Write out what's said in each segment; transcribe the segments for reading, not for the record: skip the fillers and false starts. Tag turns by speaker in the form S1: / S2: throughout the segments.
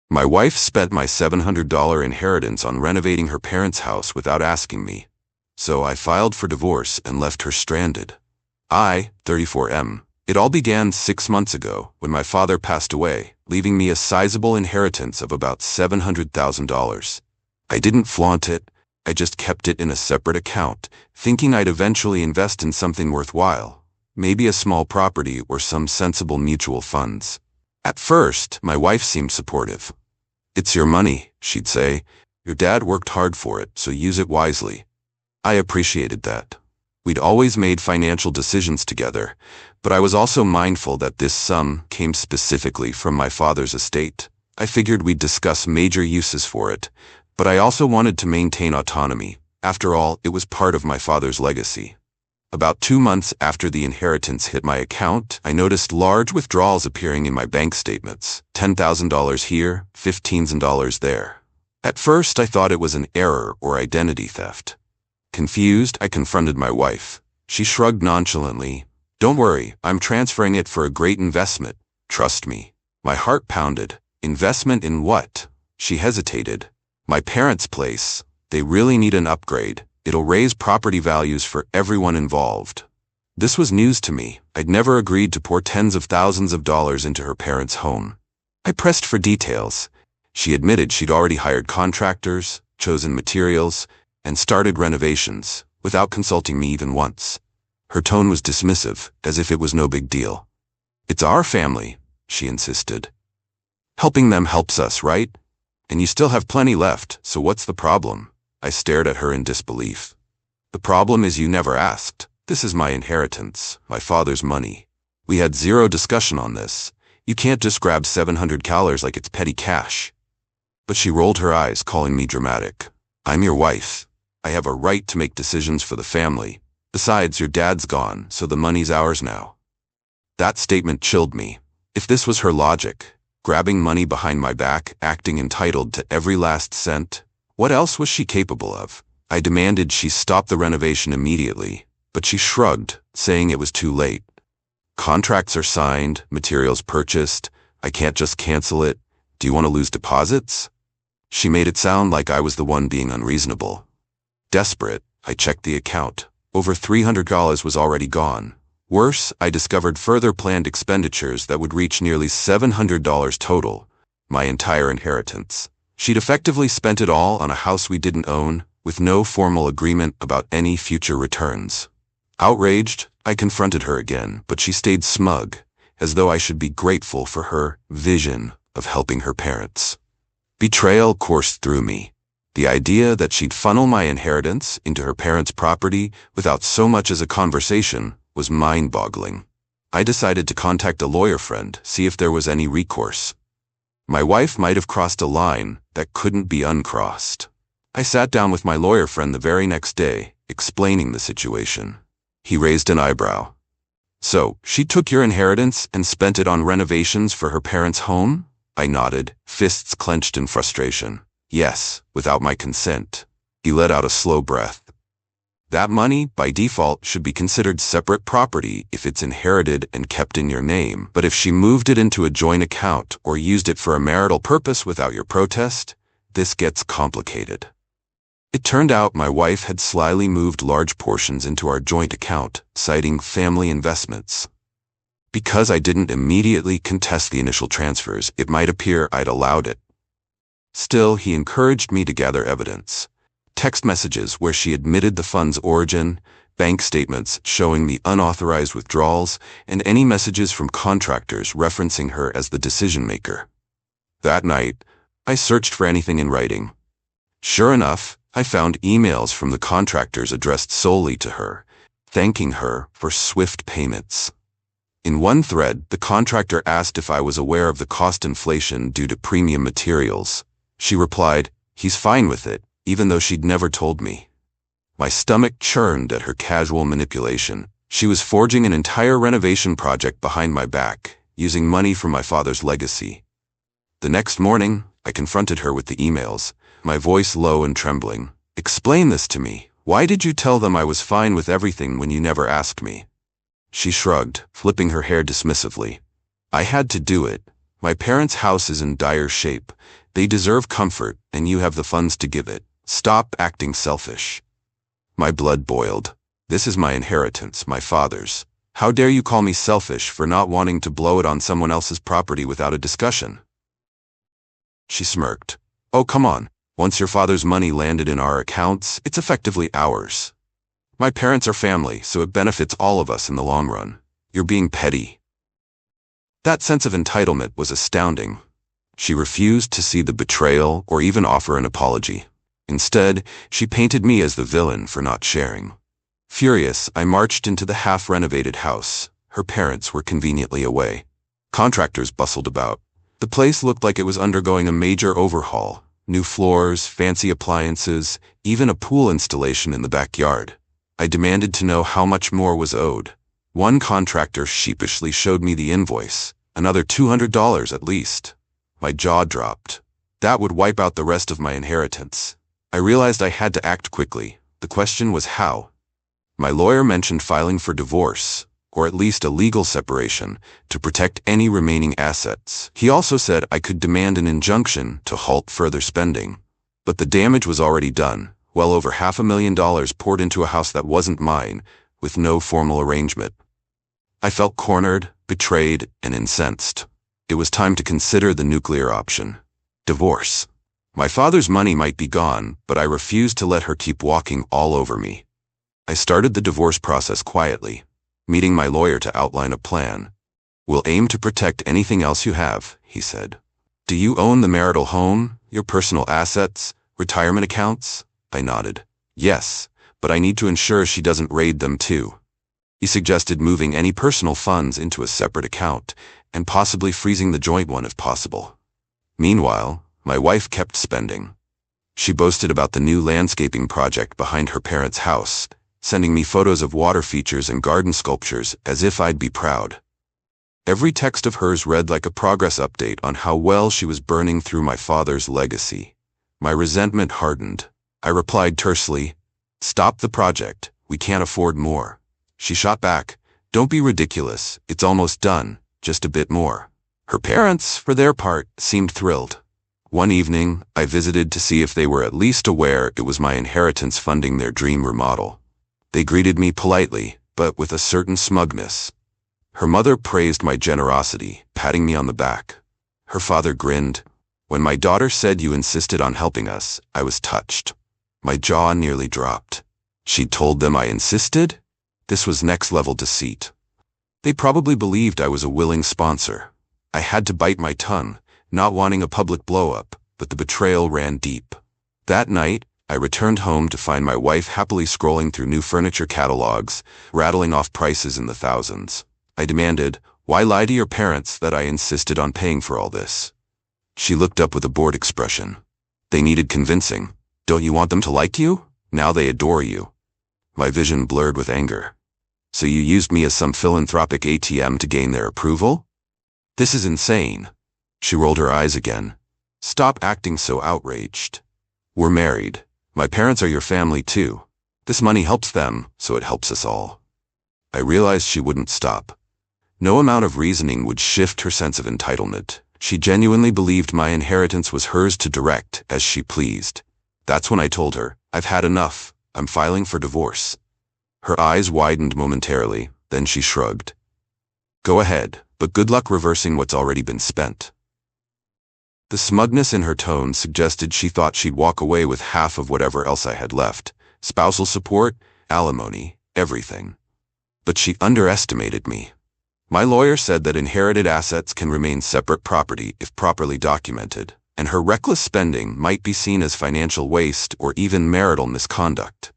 S1: My wife spent my $700 inheritance on renovating her parents' house without asking me, so I filed for divorce and left her stranded. 34M. It all began 6 months ago when my father passed away, leaving me a sizable inheritance of about $700,000. I didn't flaunt it, I just kept it in a separate account, thinking I'd eventually invest in something worthwhile, maybe a small property or some sensible mutual funds. At first, my wife seemed supportive. "It's your money," she'd say. "Your dad worked hard for it, so use it wisely." I appreciated that. We'd always made financial decisions together, but I was also mindful that this sum came specifically from my father's estate. I figured we'd discuss major uses for it, but I also wanted to maintain autonomy. After all, it was part of my father's legacy. About 2 months after the inheritance hit my account, I noticed large withdrawals appearing in my bank statements. $10,000 here, $15,000 there. At first, I thought it was an error or identity theft. Confused, I confronted my wife. She shrugged nonchalantly. "Don't worry, I'm transferring it for a great investment. Trust me." My heart pounded. Investment in what? She hesitated. "My parents' place. They really need an upgrade. It'll raise property values for everyone involved." This was news to me. I'd never agreed to pour tens of thousands of dollars into her parents' home. I pressed for details. She admitted she'd already hired contractors, chosen materials, and started renovations, without consulting me even once. Her tone was dismissive, as if it was no big deal. "It's our family," she insisted. "Helping them helps us, right? And you still have plenty left, so what's the problem?" I stared at her in disbelief. "The problem is you never asked. This is my inheritance, my father's money. We had zero discussion on this. You can't just grab $700 like it's petty cash." But she rolled her eyes, calling me dramatic. "I'm your wife. I have a right to make decisions for the family. Besides, your dad's gone, so the money's ours now." That statement chilled me. If this was her logic, grabbing money behind my back, acting entitled to every last cent, what else was she capable of? I demanded she stop the renovation immediately, but she shrugged, saying it was too late. "Contracts are signed, materials purchased. I can't just cancel it. Do you want to lose deposits?" She made it sound like I was the one being unreasonable. Desperate, I checked the account. Over $300 was already gone. Worse, I discovered further planned expenditures that would reach nearly $700 total, my entire inheritance. She'd effectively spent it all on a house we didn't own, with no formal agreement about any future returns. Outraged, I confronted her again, but she stayed smug, as though I should be grateful for her vision of helping her parents. Betrayal coursed through me. The idea that she'd funnel my inheritance into her parents' property without so much as a conversation was mind-boggling. I decided to contact a lawyer friend, see if there was any recourse. My wife might have crossed a line that couldn't be uncrossed. I sat down with my lawyer friend the very next day, explaining the situation. He raised an eyebrow. "So, she took your inheritance and spent it on renovations for her parents' home?" I nodded, fists clenched in frustration. "Yes, without my consent." He let out a slow breath. "That money, by default, should be considered separate property if it's inherited and kept in your name. But if she moved it into a joint account or used it for a marital purpose without your protest, this gets complicated." It turned out my wife had slyly moved large portions into our joint account, citing family investments. Because I didn't immediately contest the initial transfers, it might appear I'd allowed it. Still, he encouraged me to gather evidence. Text messages where she admitted the fund's origin, bank statements showing the unauthorized withdrawals, and any messages from contractors referencing her as the decision-maker. That night, I searched for anything in writing. Sure enough, I found emails from the contractors addressed solely to her, thanking her for swift payments. In one thread, the contractor asked if I was aware of the cost inflation due to premium materials. She replied, "He's fine with it," even though she'd never told me. My stomach churned at her casual manipulation. She was forging an entire renovation project behind my back, using money from my father's legacy. The next morning, I confronted her with the emails, my voice low and trembling. "Explain this to me. Why did you tell them I was fine with everything when you never asked me?" She shrugged, flipping her hair dismissively. "I had to do it. My parents' house is in dire shape. They deserve comfort, and you have the funds to give it. Stop acting selfish. My blood boiled. This is my inheritance, my father's. How dare you call me selfish for not wanting to blow it on someone else's property without a discussion? She smirked. Oh, come on. Once your father's money landed in our accounts, it's effectively ours. My parents are family, so it benefits all of us in the long run. You're being petty. That sense of entitlement was astounding. She refused to see the betrayal or even offer an apology. Instead, she painted me as the villain for not sharing. Furious, I marched into the half-renovated house. Her parents were conveniently away. Contractors bustled about. The place looked like it was undergoing a major overhaul. New floors, fancy appliances, even a pool installation in the backyard. I demanded to know how much more was owed. One contractor sheepishly showed me the invoice, another $200 at least. My jaw dropped. That would wipe out the rest of my inheritance. I realized I had to act quickly. The question was how. My lawyer mentioned filing for divorce, or at least a legal separation, to protect any remaining assets. He also said I could demand an injunction to halt further spending. But the damage was already done. Well over $500,000 poured into a house that wasn't mine, with no formal arrangement. I felt cornered, betrayed, and incensed. It was time to consider the nuclear option. Divorce. My father's money might be gone, but I refused to let her keep walking all over me. I started the divorce process quietly, meeting my lawyer to outline a plan. We'll aim to protect anything else you have, he said. Do you own the marital home, your personal assets, retirement accounts? I nodded. Yes, but I need to ensure she doesn't raid them too. He suggested moving any personal funds into a separate account, and possibly freezing the joint one if possible. Meanwhile, my wife kept spending. She boasted about the new landscaping project behind her parents' house, sending me photos of water features and garden sculptures as if I'd be proud. Every text of hers read like a progress update on how well she was burning through my father's legacy. My resentment hardened. I replied tersely, "Stop the project. We can't afford more." She shot back, "Don't be ridiculous. It's almost done. Just a bit more." Her parents, for their part, seemed thrilled. One evening, I visited to see if they were at least aware it was my inheritance funding their dream remodel. They greeted me politely, but with a certain smugness. Her mother praised my generosity, patting me on the back. Her father grinned. When my daughter said you insisted on helping us, I was touched. My jaw nearly dropped. She'd told them I insisted? This was next-level deceit. They probably believed I was a willing sponsor. I had to bite my tongue, not wanting a public blow-up, but the betrayal ran deep. That night, I returned home to find my wife happily scrolling through new furniture catalogs, rattling off prices in the thousands. I demanded, "Why lie to your parents that I insisted on paying for all this?" She looked up with a bored expression. "They needed convincing. Don't you want them to like you? Now they adore you." My vision blurred with anger. "So you used me as some philanthropic ATM to gain their approval? This is insane." She rolled her eyes again. "Stop acting so outraged. We're married. My parents are your family too. This money helps them, so it helps us all." I realized she wouldn't stop. No amount of reasoning would shift her sense of entitlement. She genuinely believed my inheritance was hers to direct as she pleased. That's when I told her, "I've had enough. I'm filing for divorce." Her eyes widened momentarily, then she shrugged. "Go ahead, but good luck reversing what's already been spent." The smugness in her tone suggested she thought she'd walk away with half of whatever else I had left. Spousal support, alimony, everything. But she underestimated me. My lawyer said that inherited assets can remain separate property if properly documented, and her reckless spending might be seen as financial waste or even marital misconduct.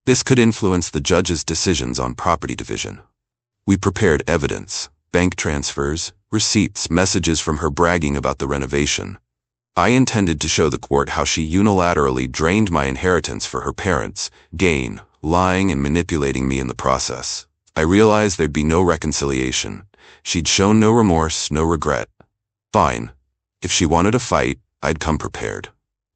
S1: This could influence the judge's decisions on property division. We prepared evidence, bank transfers, receipts, messages from her bragging about the renovation. I intended to show the court how she unilaterally drained my inheritance for her parents' gain, lying and manipulating me in the process. I realized there'd be no reconciliation. She'd shown no remorse, no regret. Fine. If she wanted a fight, I'd come prepared.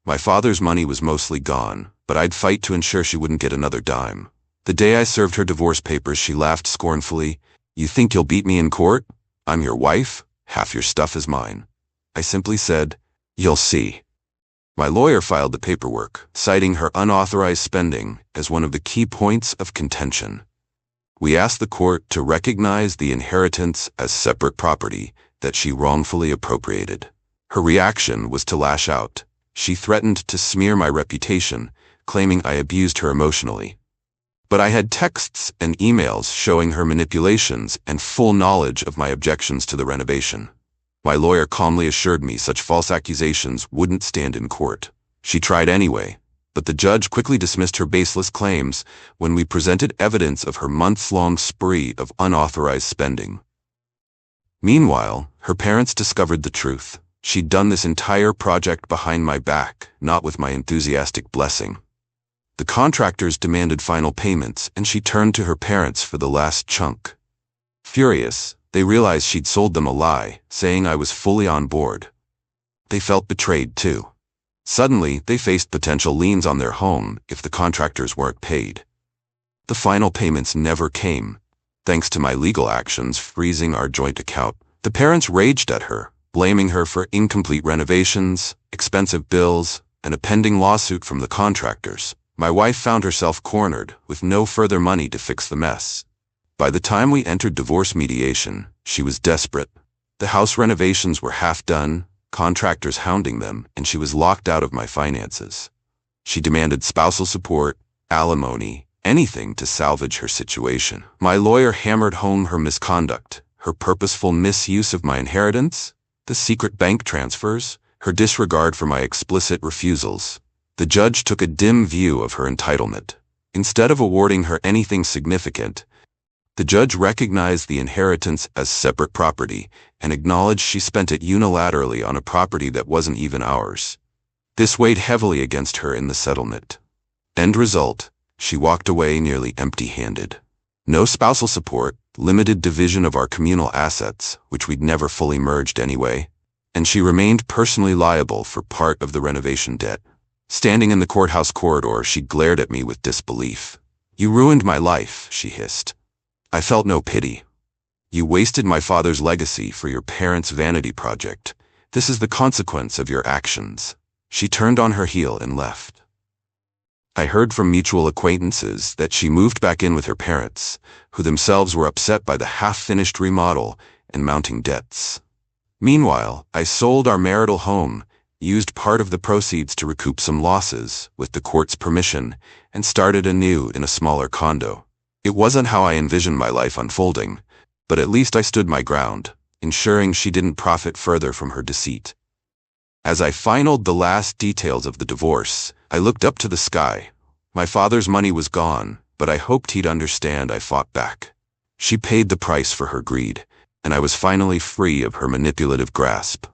S1: My father's money was mostly gone, but I'd fight to ensure she wouldn't get another dime. The day I served her divorce papers, she laughed scornfully. "You think you'll beat me in court? I'm your wife? Half your stuff is mine. I simply said, "You'll see." My lawyer filed the paperwork, citing her unauthorized spending as one of the key points of contention. We asked the court to recognize the inheritance as separate property that she wrongfully appropriated. Her reaction was to lash out. She threatened to smear my reputation, claiming I abused her emotionally. But I had texts and emails showing her manipulations and full knowledge of my objections to the renovation. My lawyer calmly assured me such false accusations wouldn't stand in court. She tried anyway, but the judge quickly dismissed her baseless claims when we presented evidence of her months-long spree of unauthorized spending. Meanwhile, her parents discovered the truth. She'd done this entire project behind my back, not with my enthusiastic blessing. The contractors demanded final payments, and she turned to her parents for the last chunk. Furious, they realized she'd sold them a lie, saying I was fully on board. They felt betrayed too. Suddenly, they faced potential liens on their home if the contractors weren't paid. The final payments never came. Thanks to my legal actions freezing our joint account, the parents raged at her, blaming her for incomplete renovations, expensive bills, and a pending lawsuit from the contractors. My wife found herself cornered, with no further money to fix the mess. By the time we entered divorce mediation, she was desperate. The house renovations were half done, contractors hounding them, and she was locked out of my finances. She demanded spousal support, alimony, anything to salvage her situation. My lawyer hammered home her misconduct, her purposeful misuse of my inheritance, the secret bank transfers, her disregard for my explicit refusals. The judge took a dim view of her entitlement. Instead of awarding her anything significant, the judge recognized the inheritance as separate property and acknowledged she spent it unilaterally on a property that wasn't even ours. This weighed heavily against her in the settlement. End result, she walked away nearly empty-handed. No spousal support, limited division of our communal assets, which we'd never fully merged anyway, and she remained personally liable for part of the renovation debt. Standing in the courthouse corridor, she glared at me with disbelief. "You ruined my life," she hissed. I felt no pity. "You wasted my father's legacy for your parents' vanity project. This is the consequence of your actions." She turned on her heel and left. I heard from mutual acquaintances that she moved back in with her parents, who themselves were upset by the half-finished remodel and mounting debts. Meanwhile, I sold our marital home, used part of the proceeds to recoup some losses, with the court's permission, and started anew in a smaller condo. It wasn't how I envisioned my life unfolding, but at least I stood my ground, ensuring she didn't profit further from her deceit. As I finalized the last details of the divorce, I looked up to the sky. My father's money was gone, but I hoped he'd understand I fought back. She paid the price for her greed, and I was finally free of her manipulative grasp.